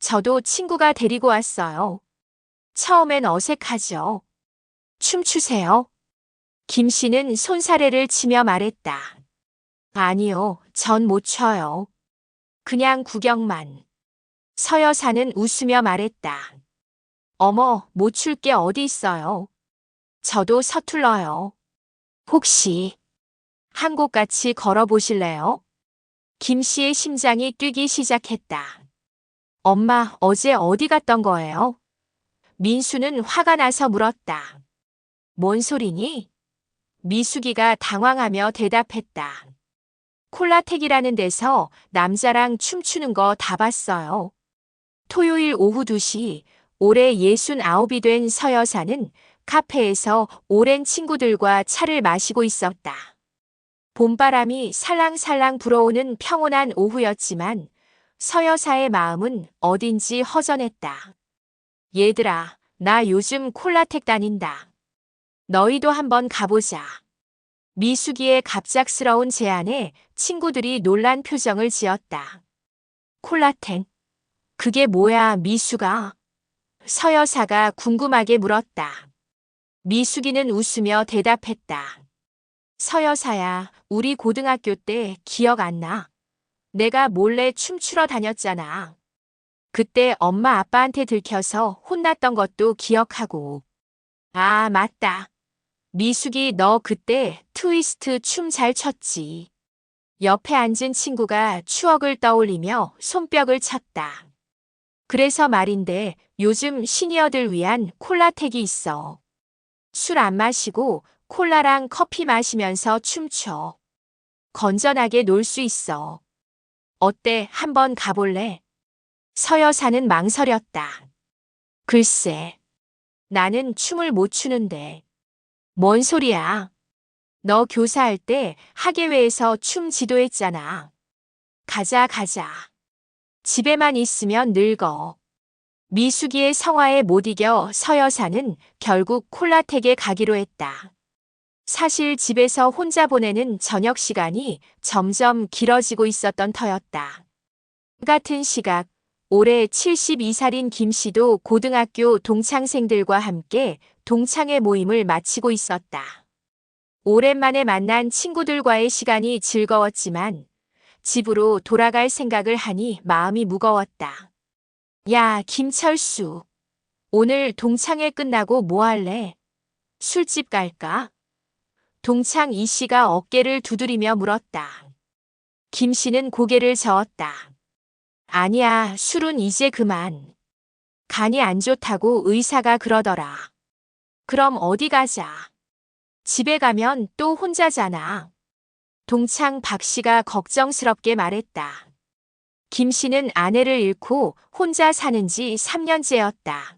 저도 친구가 데리고 왔어요. 처음엔 어색하죠. 춤추세요. 김 씨는 손사래를 치며 말했다. 아니요, 전 못 춰요. 그냥 구경만. 서 여사는 웃으며 말했다. 어머, 못 출 게 어디 있어요. 저도 서툴러요. 혹시 한 곡 같이 걸어보실래요? 김 씨의 심장이 뛰기 시작했다. 엄마, 어제 어디 갔던 거예요? 민수는 화가 나서 물었다. 뭔 소리니? 미숙이가 당황하며 대답했다. 콜라텍이라는 데서 남자랑 춤추는 거 다 봤어요. 토요일 오후 2시, 올해 69이 된 서 여사는 카페에서 오랜 친구들과 차를 마시고 있었다. 봄바람이 살랑살랑 불어오는 평온한 오후였지만 서 여사의 마음은 어딘지 허전했다. 얘들아, 나 요즘 콜라텍 다닌다. 너희도 한번 가보자. 미숙이의 갑작스러운 제안에 친구들이 놀란 표정을 지었다. 콜라텍? 그게 뭐야, 미숙아? 서 여사가 궁금하게 물었다. 미숙이는 웃으며 대답했다. 서 여사야, 우리 고등학교 때 기억 안 나? 내가 몰래 춤추러 다녔잖아. 그때 엄마 아빠한테 들켜서 혼났던 것도 기억하고. 아, 맞다. 미숙이 너 그때 트위스트 춤 잘 췄지. 옆에 앉은 친구가 추억을 떠올리며 손뼉을 쳤다. 그래서 말인데 요즘 시니어들 위한 콜라텍이 있어. 술 안 마시고 콜라랑 커피 마시면서 춤춰. 건전하게 놀 수 있어. 어때? 한번 가볼래? 서 여사는 망설였다. 글쎄, 나는 춤을 못 추는데. 뭔 소리야? 너 교사할 때 학예회에서 춤 지도했잖아. 가자, 가자. 집에만 있으면 늙어. 미숙이의 성화에 못 이겨 서 여사는 결국 콜라텍에 가기로 했다. 사실 집에서 혼자 보내는 저녁 시간이 점점 길어지고 있었던 터였다. 같은 시각, 올해 72살인 김 씨도 고등학교 동창생들과 함께 동창회 모임을 마치고 있었다. 오랜만에 만난 친구들과의 시간이 즐거웠지만 집으로 돌아갈 생각을 하니 마음이 무거웠다. 야, 김철수. 오늘 동창회 끝나고 뭐 할래? 술집 갈까? 동창 이 씨가 어깨를 두드리며 물었다. 김 씨는 고개를 저었다. 아니야, 술은 이제 그만. 간이 안 좋다고 의사가 그러더라. 그럼 어디 가자. 집에 가면 또 혼자잖아. 동창 박 씨가 걱정스럽게 말했다. 김 씨는 아내를 잃고 혼자 사는 지 3년째였다.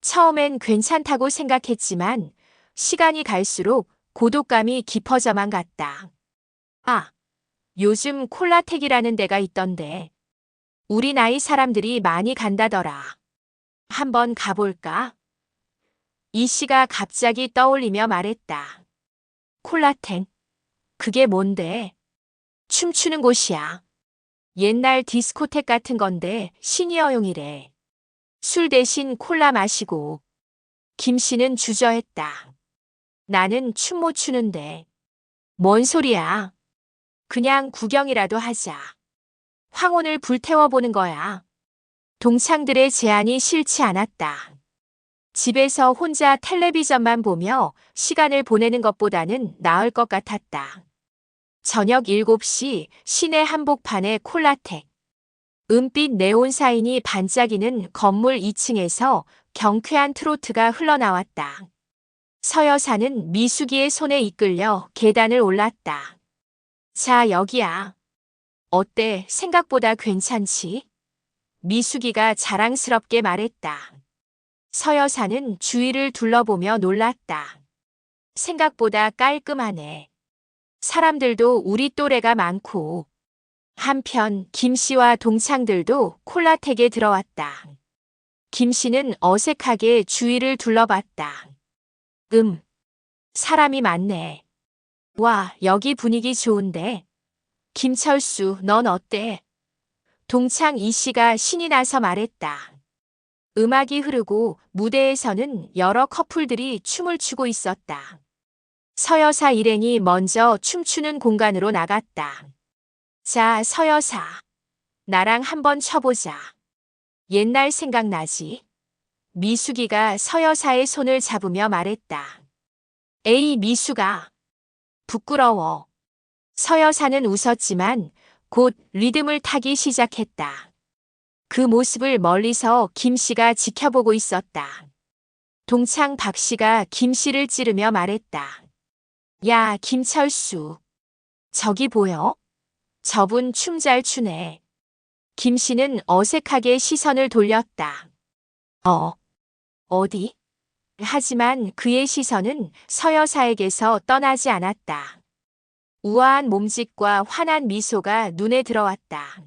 처음엔 괜찮다고 생각했지만 시간이 갈수록 고독감이 깊어져만 갔다. 아, 요즘 콜라텍이라는 데가 있던데. 우리 나이 사람들이 많이 간다더라. 한번 가볼까? 이 씨가 갑자기 떠올리며 말했다. 콜라텍? 그게 뭔데? 춤추는 곳이야. 옛날 디스코텍 같은 건데 시니어용이래. 술 대신 콜라 마시고. 김 씨는 주저했다. 나는 춤 못 추는데. 뭔 소리야? 그냥 구경이라도 하자. 황혼을 불태워보는 거야. 동창들의 제안이 싫지 않았다. 집에서 혼자 텔레비전만 보며 시간을 보내는 것보다는 나을 것 같았다. 저녁 7시 시내 한복판에 콜라텍. 은빛 네온 사인이 반짝이는 건물 2층에서 경쾌한 트로트가 흘러나왔다. 서 여사는 미숙이의 손에 이끌려 계단을 올랐다. 자, 여기야. 어때? 생각보다 괜찮지? 미숙이가 자랑스럽게 말했다. 서 여사는 주위를 둘러보며 놀랐다. 생각보다 깔끔하네. 사람들도 우리 또래가 많고. 한편 김 씨와 동창들도 콜라텍에 들어왔다. 김 씨는 어색하게 주위를 둘러봤다. 사람이 많네. 와, 여기 분위기 좋은데. 김철수, 넌 어때? 동창 이 씨가 신이 나서 말했다. 음악이 흐르고 무대에서는 여러 커플들이 춤을 추고 있었다. 서여사 일행이 먼저 춤추는 공간으로 나갔다. 자, 서여사. 나랑 한번 춰보자. 옛날 생각나지? 미숙이가 서여사의 손을 잡으며 말했다. 에이, 미숙아. 부끄러워. 서여사는 웃었지만 곧 리듬을 타기 시작했다. 그 모습을 멀리서 김 씨가 지켜보고 있었다. 동창 박 씨가 김 씨를 찌르며 말했다. 야, 김철수. 저기 보여? 저분 춤 잘 추네. 김 씨는 어색하게 시선을 돌렸다. 어디? 하지만 그의 시선은 서여사에게서 떠나지 않았다. 우아한 몸짓과 환한 미소가 눈에 들어왔다.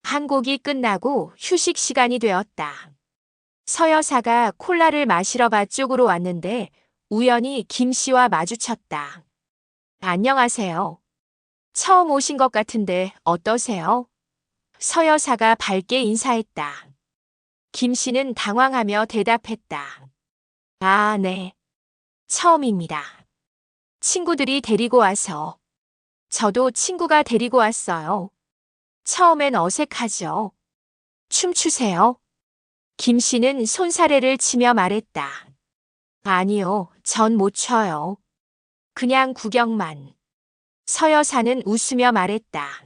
한 곡이 끝나고 휴식 시간이 되었다. 서여사가 콜라를 마시러 바 쪽으로 왔는데 우연히 김 씨와 마주쳤다. 안녕하세요. 처음 오신 것 같은데 어떠세요? 서여사가 밝게 인사했다. 김 씨는 당황하며 대답했다. 아, 네. 처음입니다. 친구들이 데리고 와서. 저도 친구가 데리고 왔어요. 처음엔 어색하죠. 춤추세요. 김 씨는 손사래를 치며 말했다. 아니요, 전 못 춰요. 그냥 구경만. 서여사는 웃으며 말했다.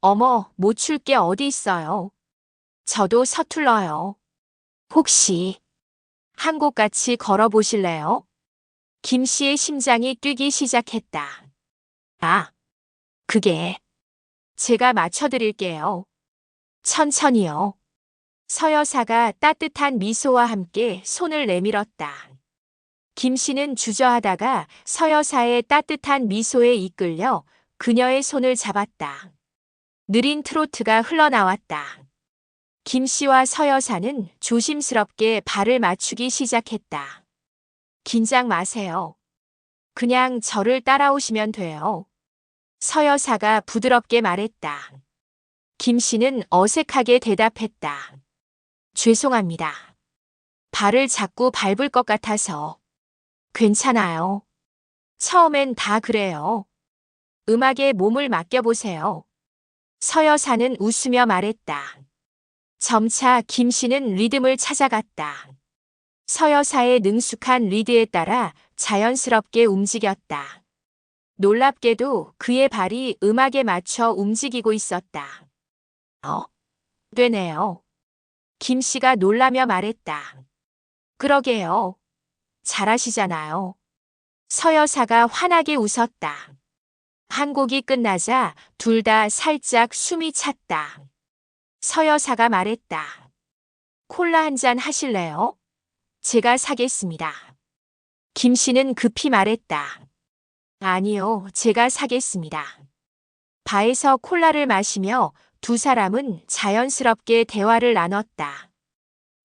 어머, 못 출 게 어디 있어요. 저도 서툴러요. 혹시 한 곡 같이 걸어보실래요? 김 씨의 심장이 뛰기 시작했다. 아, 그게 제가 맞춰드릴게요. 천천히요. 서여사가 따뜻한 미소와 함께 손을 내밀었다. 김 씨는 주저하다가 서여사의 따뜻한 미소에 이끌려 그녀의 손을 잡았다. 느린 트로트가 흘러나왔다. 김 씨와 서여사는 조심스럽게 발을 맞추기 시작했다. 긴장 마세요. 그냥 저를 따라오시면 돼요. 서여사가 부드럽게 말했다. 김 씨는 어색하게 대답했다. 죄송합니다. 발을 자꾸 밟을 것 같아서. 괜찮아요. 처음엔 다 그래요. 음악에 몸을 맡겨보세요. 서여사는 웃으며 말했다. 점차 김 씨는 리듬을 찾아갔다. 서여사의 능숙한 리드에 따라 자연스럽게 움직였다. 놀랍게도 그의 발이 음악에 맞춰 움직이고 있었다. 되네요. 김 씨가 놀라며 말했다. 그러게요. 잘하시잖아요. 서여사가 환하게 웃었다. 한 곡이 끝나자 둘 다 살짝 숨이 찼다. 서여사가 말했다. 콜라 한 잔 하실래요? 제가 사겠습니다. 김 씨는 급히 말했다. 아니요, 제가 사겠습니다. 바에서 콜라를 마시며 두 사람은 자연스럽게 대화를 나눴다.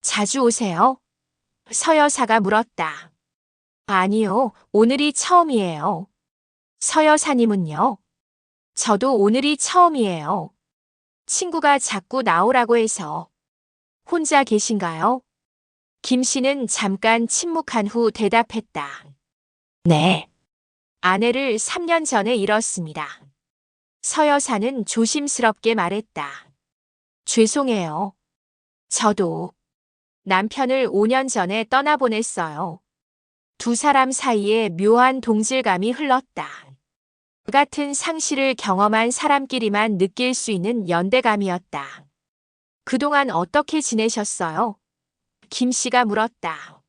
자주 오세요? 서여사가 물었다. 아니요, 오늘이 처음이에요. 서여사님은요? 저도 오늘이 처음이에요. 친구가 자꾸 나오라고 해서. 혼자 계신가요? 김 씨는 잠깐 침묵한 후 대답했다. 네. 아내를 3년 전에 잃었습니다. 서여사는 조심스럽게 말했다. 죄송해요. 저도 남편을 5년 전에 떠나보냈어요. 두 사람 사이에 묘한 동질감이 흘렀다. 그 같은 상실을 경험한 사람끼리만 느낄 수 있는 연대감이었다. 그동안 어떻게 지내셨어요? 김 씨가 물었다.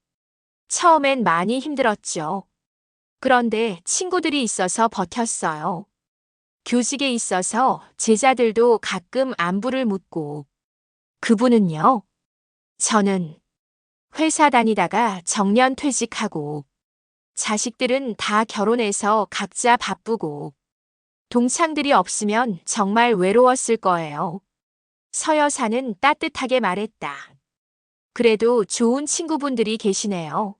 처음엔 많이 힘들었죠. 그런데 친구들이 있어서 버텼어요. 교직에 있어서 제자들도 가끔 안부를 묻고. 그분은요? 저는 회사 다니다가 정년 퇴직하고 자식들은 다 결혼해서 각자 바쁘고 동창들이 없으면 정말 외로웠을 거예요. 서여사는 따뜻하게 말했다. 그래도 좋은 친구분들이 계시네요.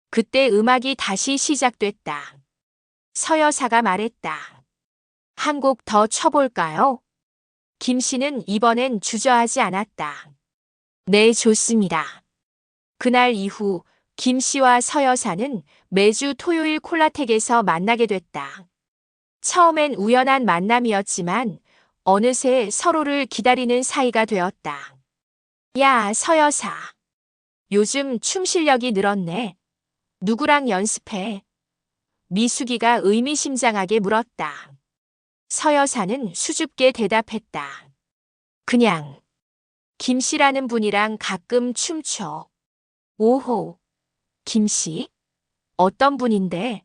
그때 음악이 다시 시작됐다. 서여사가 말했다. 한 곡 더 쳐볼까요? 김 씨는 이번엔 주저하지 않았다. 네, 좋습니다. 그날 이후 김 씨와 서 여사는 매주 토요일 콜라텍에서 만나게 됐다. 처음엔 우연한 만남이었지만 어느새 서로를 기다리는 사이가 되었다. 야, 서 여사. 요즘 춤 실력이 늘었네. 누구랑 연습해? 미숙이가 의미심장하게 물었다. 서 여사는 수줍게 대답했다. 그냥 김 씨라는 분이랑 가끔 춤춰. 오호, 김 씨? 어떤 분인데?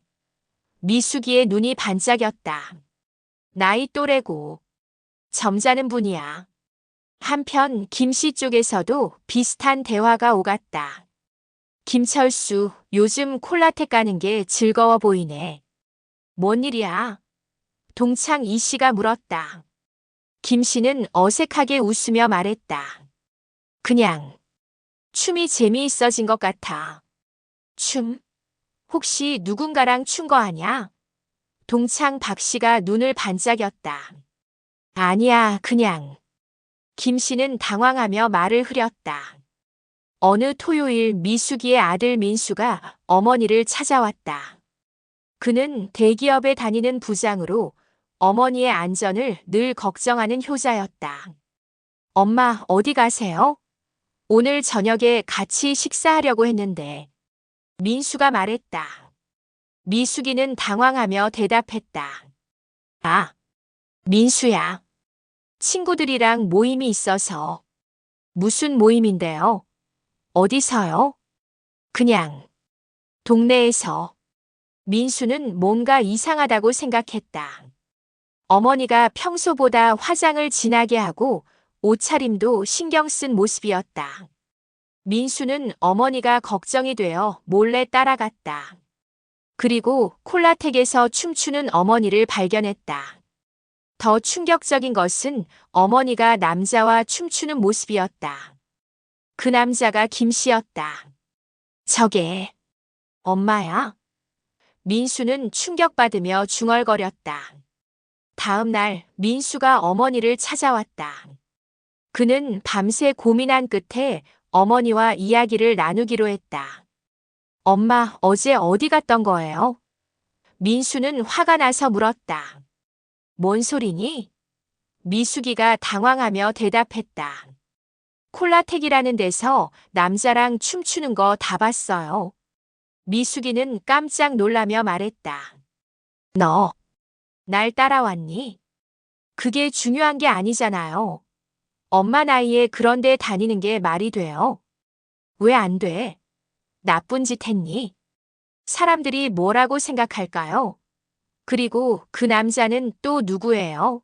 미숙이의 눈이 반짝였다. 나이 또래고 점잖은 분이야. 한편 김 씨 쪽에서도 비슷한 대화가 오갔다. 김철수, 요즘 콜라텍 가는 게 즐거워 보이네. 뭔 일이야? 동창 이 씨가 물었다. 김 씨는 어색하게 웃으며 말했다. 그냥 춤이 재미있어진 것 같아. 춤? 혹시 누군가랑 춘 거 아냐? 동창 박 씨가 눈을 반짝였다. 아니야, 그냥. 김 씨는 당황하며 말을 흐렸다. 어느 토요일 미숙이의 아들 민수가 어머니를 찾아왔다. 그는 대기업에 다니는 부장으로 어머니의 안전을 늘 걱정하는 효자였다. 엄마, 어디 가세요? 오늘 저녁에 같이 식사하려고 했는데. 민수가 말했다. 미숙이는 당황하며 대답했다. 아, 민수야. 친구들이랑 모임이 있어서. 무슨 모임인데요? 어디서요? 그냥. 동네에서. 민수는 뭔가 이상하다고 생각했다. 어머니가 평소보다 화장을 진하게 하고 옷차림도 신경 쓴 모습이었다. 민수는 어머니가 걱정이 되어 몰래 따라갔다. 그리고 콜라텍에서 춤추는 어머니를 발견했다. 더 충격적인 것은 어머니가 남자와 춤추는 모습이었다. 그 남자가 김 씨였다. 저게 엄마야? 민수는 충격받으며 중얼거렸다. 다음 날 민수가 어머니를 찾아왔다. 그는 밤새 고민한 끝에 어머니와 이야기를 나누기로 했다. 엄마, 어제 어디 갔던 거예요? 민수는 화가 나서 물었다. 뭔 소리니? 미숙이가 당황하며 대답했다. 콜라텍이라는 데서 남자랑 춤추는 거 다 봤어요. 미숙이는 깜짝 놀라며 말했다. 너, 날 따라왔니? 그게 중요한 게 아니잖아요. 엄마 나이에 그런 데 다니는 게 말이 돼요? 왜 안 돼? 나쁜 짓 했니? 사람들이 뭐라고 생각할까요? 그리고 그 남자는 또 누구예요?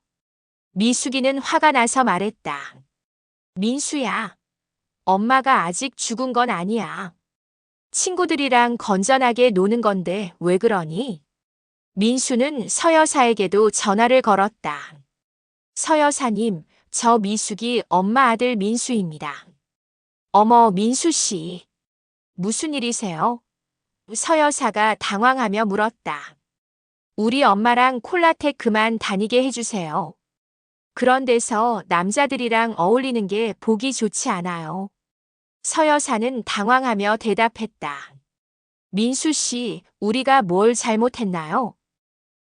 미숙이는 화가 나서 말했다. 민수야, 엄마가 아직 죽은 건 아니야. 친구들이랑 건전하게 노는 건데 왜 그러니? 민수는 서 여사에게도 전화를 걸었다. 서 여사님, 저 미숙이 엄마 아들 민수입니다. 어머, 민수 씨. 무슨 일이세요? 서 여사가 당황하며 물었다. 우리 엄마랑 콜라텍 그만 다니게 해주세요. 그런 데서 남자들이랑 어울리는 게 보기 좋지 않아요. 서 여사는 당황하며 대답했다. 민수 씨, 우리가 뭘 잘못했나요?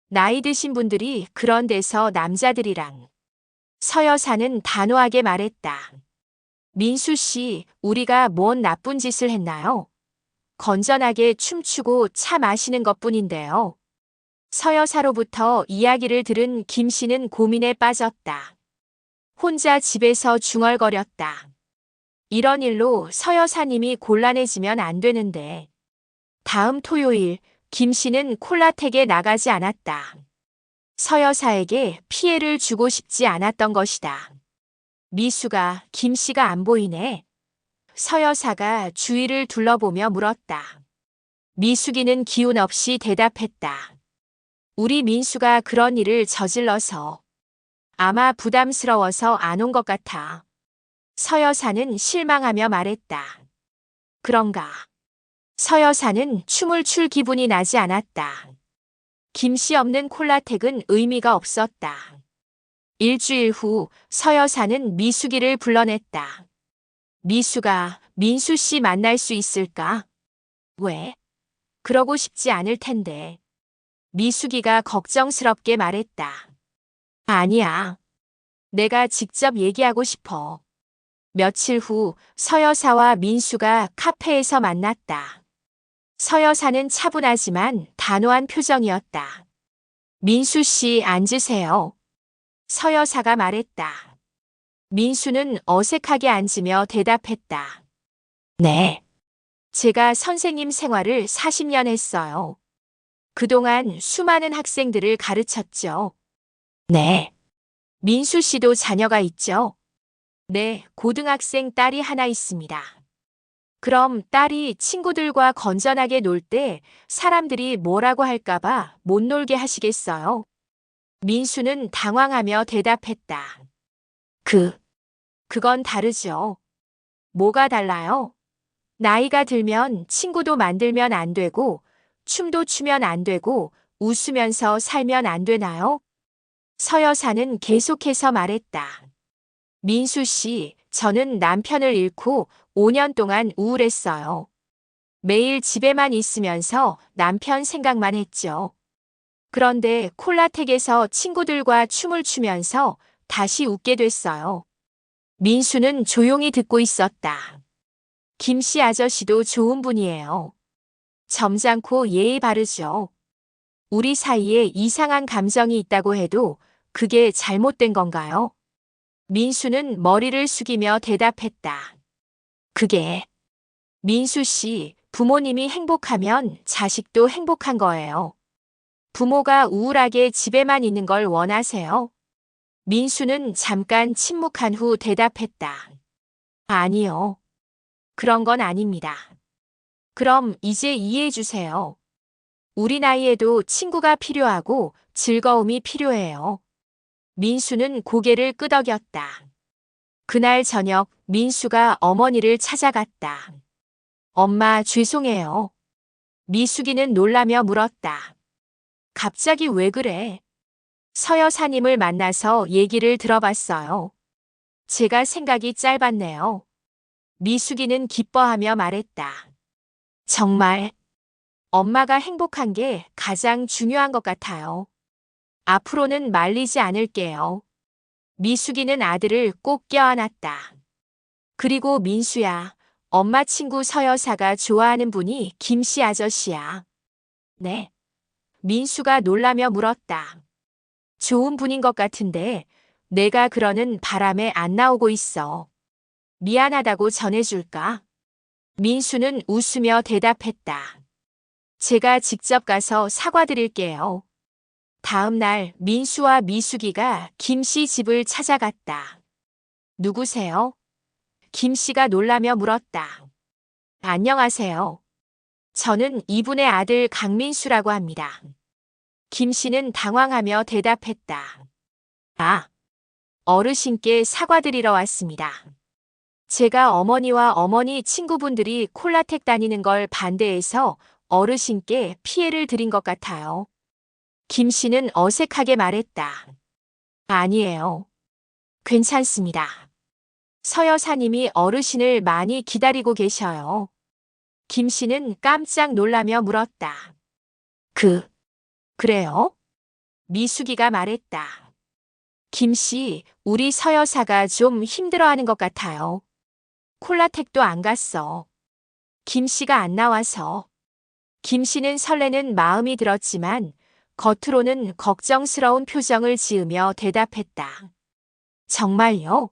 나이 드신 분들이 그런 데서 남자들이랑. 서 여사는 단호하게 말했다. 민수 씨, 우리가 뭔 나쁜 짓을 했나요? 건전하게 춤추고 차 마시는 것뿐인데요. 서 여사로부터 이야기를 들은 김 씨는 고민에 빠졌다. 혼자 집에서 중얼거렸다. 이런 일로 서 여사님이 곤란해지면 안 되는데. 다음 토요일 김 씨는 콜라텍에 나가지 않았다. 서 여사에게 피해를 주고 싶지 않았던 것이다. 미수가 김 씨가 안 보이네. 서 여사가 주위를 둘러보며 물었다. 미숙이는 기운 없이 대답했다. 우리 민수가 그런 일을 저질러서 아마 부담스러워서 안 온 것 같아. 서 여사는 실망하며 말했다. 그런가? 서 여사는 춤을 출 기분이 나지 않았다. 김씨 없는 콜라텍은 의미가 없었다. 일주일 후 서 여사는 미숙이를 불러냈다. 미숙아, 민수 씨 만날 수 있을까? 왜? 그러고 싶지 않을 텐데. 미숙이가 걱정스럽게 말했다. 아니야. 내가 직접 얘기하고 싶어. 며칠 후 서 여사와 민수가 카페에서 만났다. 서 여사는 차분하지만 단호한 표정이었다. 민수 씨 앉으세요. 서 여사가 말했다. 민수는 어색하게 앉으며 대답했다. 네. 제가 선생님 생활을 40년 했어요. 그동안 수많은 학생들을 가르쳤죠. 네. 민수 씨도 자녀가 있죠? 네, 고등학생 딸이 하나 있습니다. 그럼 딸이 친구들과 건전하게 놀 때 사람들이 뭐라고 할까봐 못 놀게 하시겠어요? 민수는 당황하며 대답했다. 그건 다르죠. 뭐가 달라요? 나이가 들면 친구도 만들면 안 되고, 춤도 추면 안 되고, 웃으면서 살면 안 되나요? 서 여사는 계속해서 말했다. 민수 씨, 저는 남편을 잃고 5년 동안 우울했어요. 매일 집에만 있으면서 남편 생각만 했죠. 그런데 콜라텍에서 친구들과 춤을 추면서 다시 웃게 됐어요. 민수는 조용히 듣고 있었다. 김씨 아저씨도 좋은 분이에요. 점잖고 예의 바르죠. 우리 사이에 이상한 감정이 있다고 해도 그게 잘못된 건가요? 민수는 머리를 숙이며 대답했다. 그게 민수 씨, 부모님이 행복하면 자식도 행복한 거예요. 부모가 우울하게 집에만 있는 걸 원하세요? 민수는 잠깐 침묵한 후 대답했다. 아니요. 그런 건 아닙니다. 그럼 이제 이해해 주세요. 우리 나이에도 친구가 필요하고 즐거움이 필요해요. 민수는 고개를 끄덕였다. 그날 저녁 민수가 어머니를 찾아갔다. 엄마 죄송해요. 미숙이는 놀라며 물었다. 갑자기 왜 그래? 서 여사님을 만나서 얘기를 들어봤어요. 제가 생각이 짧았네요. 미숙이는 기뻐하며 말했다. 정말 엄마가 행복한 게 가장 중요한 것 같아요. 앞으로는 말리지 않을게요. 미숙이는 아들을 꼭 껴안았다. 그리고 민수야, 엄마 친구 서 여사가 좋아하는 분이 김씨 아저씨야. 네. 민수가 놀라며 물었다. 좋은 분인 것 같은데 내가 그러는 바람에 안 나오고 있어. 미안하다고 전해줄까? 민수는 웃으며 대답했다. 제가 직접 가서 사과드릴게요. 다음 날 민수와 미숙이가 김씨 집을 찾아갔다. 누구세요? 김씨가 놀라며 물었다. 안녕하세요. 저는 이분의 아들 강민수라고 합니다. 김씨는 당황하며 대답했다. 아, 어르신께 사과드리러 왔습니다. 제가 어머니와 어머니 친구분들이 콜라텍 다니는 걸 반대해서 어르신께 피해를 드린 것 같아요. 김씨는 어색하게 말했다. 아니에요. 괜찮습니다. 서 여사님이 어르신을 많이 기다리고 계셔요. 김씨는 깜짝 놀라며 물었다. 그래요? 미숙이가 말했다. 김씨, 우리 서 여사가 좀 힘들어하는 것 같아요. 콜라텍도 안 갔어. 김씨가 안 나와서. 김씨는 설레는 마음이 들었지만 겉으로는 걱정스러운 표정을 지으며 대답했다. 정말요?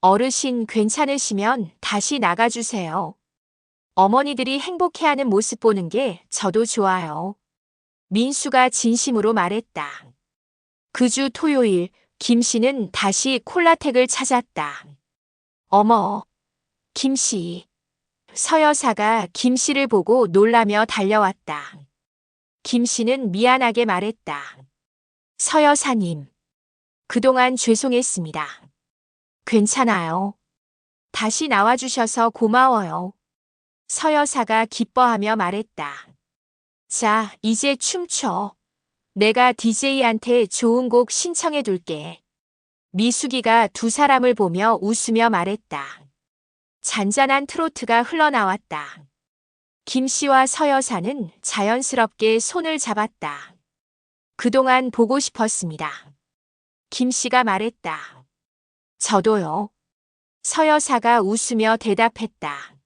어르신 괜찮으시면 다시 나가주세요. 어머니들이 행복해하는 모습 보는 게 저도 좋아요. 민수가 진심으로 말했다. 그 주 토요일 김씨는 다시 콜라텍을 찾았다. 어머, 김씨. 서 여사가 김씨를 보고 놀라며 달려왔다. 김씨는 미안하게 말했다. 서 여사님, 그동안 죄송했습니다. 괜찮아요. 다시 나와주셔서 고마워요. 서 여사가 기뻐하며 말했다. 자, 이제 춤춰. 내가 DJ한테 좋은 곡 신청해 둘게. 미숙이가 두 사람을 보며 웃으며 말했다. 잔잔한 트로트가 흘러나왔다. 김씨와 서 여사는 자연스럽게 손을 잡았다. 그동안 보고 싶었습니다. 김씨가 말했다. 저도요. 서 여사가 웃으며 대답했다.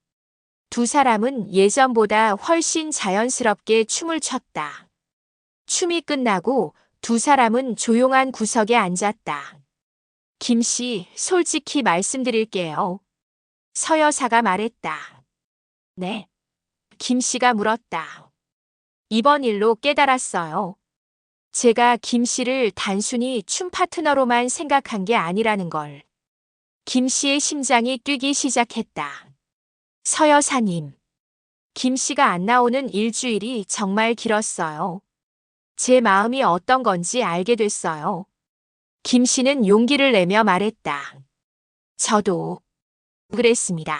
두 사람은 예전보다 훨씬 자연스럽게 춤을 췄다. 춤이 끝나고 두 사람은 조용한 구석에 앉았다. 김씨, 솔직히 말씀드릴게요. 서 여사가 말했다. 네. 김씨가 물었다. 이번 일로 깨달았어요. 제가 김씨를 단순히 춤 파트너로만 생각한 게 아니라는 걸. 김씨의 심장이 뛰기 시작했다. 서 여사님. 김씨가 안 나오는 일주일이 정말 길었어요. 제 마음이 어떤 건지 알게 됐어요. 김씨는 용기를 내며 말했다. 저도 그랬습니다.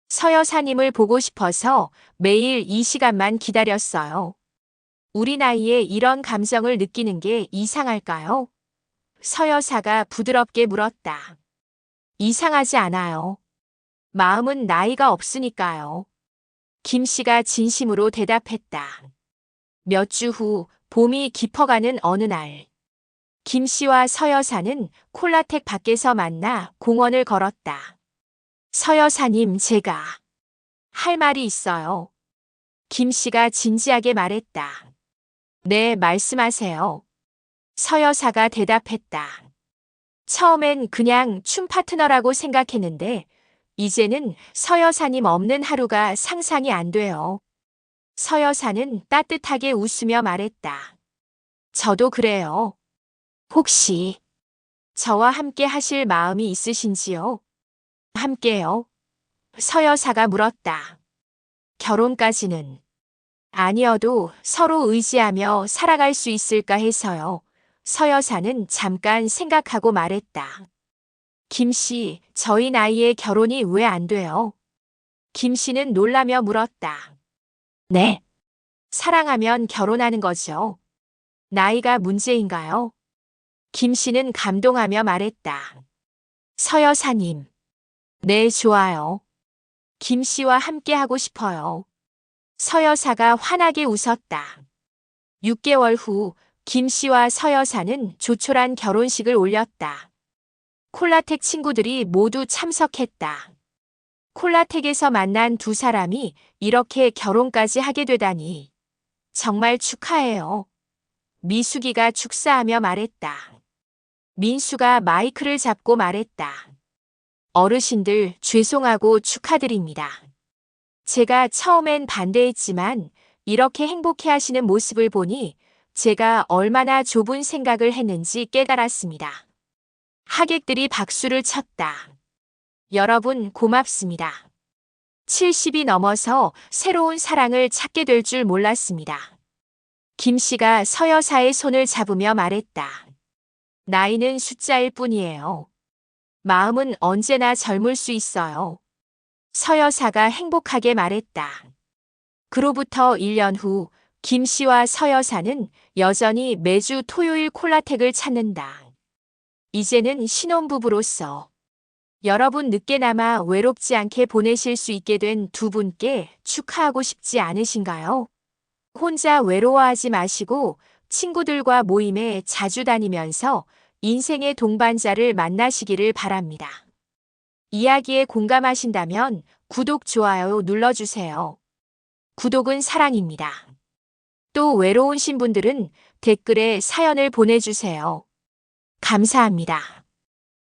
서 여사님을 보고 싶어서 매일 이 시간만 기다렸어요. 우리 나이에 이런 감정을 느끼는 게 이상할까요? 서 여사가 부드럽게 물었다. 이상하지 않아요. 마음은 나이가 없으니까요. 김씨가 진심으로 대답했다. 몇 주 후 봄이 깊어가는 어느 날. 김씨와 서 여사는 콜라텍 밖에서 만나 공원을 걸었다. 서 여사님, 제가 할 말이 있어요. 김씨가 진지하게 말했다. 네, 말씀하세요. 서 여사가 대답했다. 처음엔 그냥 춤 파트너라고 생각했는데 이제는 서 여사님 없는 하루가 상상이 안 돼요. 서 여사는 따뜻하게 웃으며 말했다. 저도 그래요. 혹시 저와 함께 하실 마음이 있으신지요? 함께요? 서 여사가 물었다. 결혼까지는 아니어도 서로 의지하며 살아갈 수 있을까 해서요. 서 여사는 잠깐 생각하고 말했다. 김씨, 저희 나이에 결혼이 왜 안 돼요? 김씨는 놀라며 물었다. 네. 사랑하면 결혼하는 거죠. 나이가 문제인가요? 김씨는 감동하며 말했다. 서 여사님. 네, 좋아요. 김씨와 함께 하고 싶어요. 서 여사가 환하게 웃었다. 6개월 후 김씨와 서 여사는 조촐한 결혼식을 올렸다. 콜라텍 친구들이 모두 참석했다. 콜라텍에서 만난 두 사람이 이렇게 결혼까지 하게 되다니. 정말 축하해요. 미숙이가 축사하며 말했다. 민수가 마이크를 잡고 말했다. 어르신들 죄송하고 축하드립니다. 제가 처음엔 반대했지만 이렇게 행복해 하시는 모습을 보니 제가 얼마나 좁은 생각을 했는지 깨달았습니다. 하객들이 박수를 쳤다. 여러분 고맙습니다. 70이 넘어서 새로운 사랑을 찾게 될 줄 몰랐습니다. 김씨가 서 여사의 손을 잡으며 말했다. 나이는 숫자일 뿐이에요. 마음은 언제나 젊을 수 있어요. 서 여사가 행복하게 말했다. 그로부터 1년 후 김씨와 서 여사는 여전히 매주 토요일 콜라텍을 찾는다. 이제는 신혼부부로서 여러분 늦게나마 외롭지 않게 보내실 수 있게 된 두 분께 축하하고 싶지 않으신가요? 혼자 외로워하지 마시고 친구들과 모임에 자주 다니면서 인생의 동반자를 만나시기를 바랍니다. 이야기에 공감하신다면 구독, 좋아요 눌러주세요. 구독은 사랑입니다. 또 외로우신 분들은 댓글에 사연을 보내주세요. 감사합니다.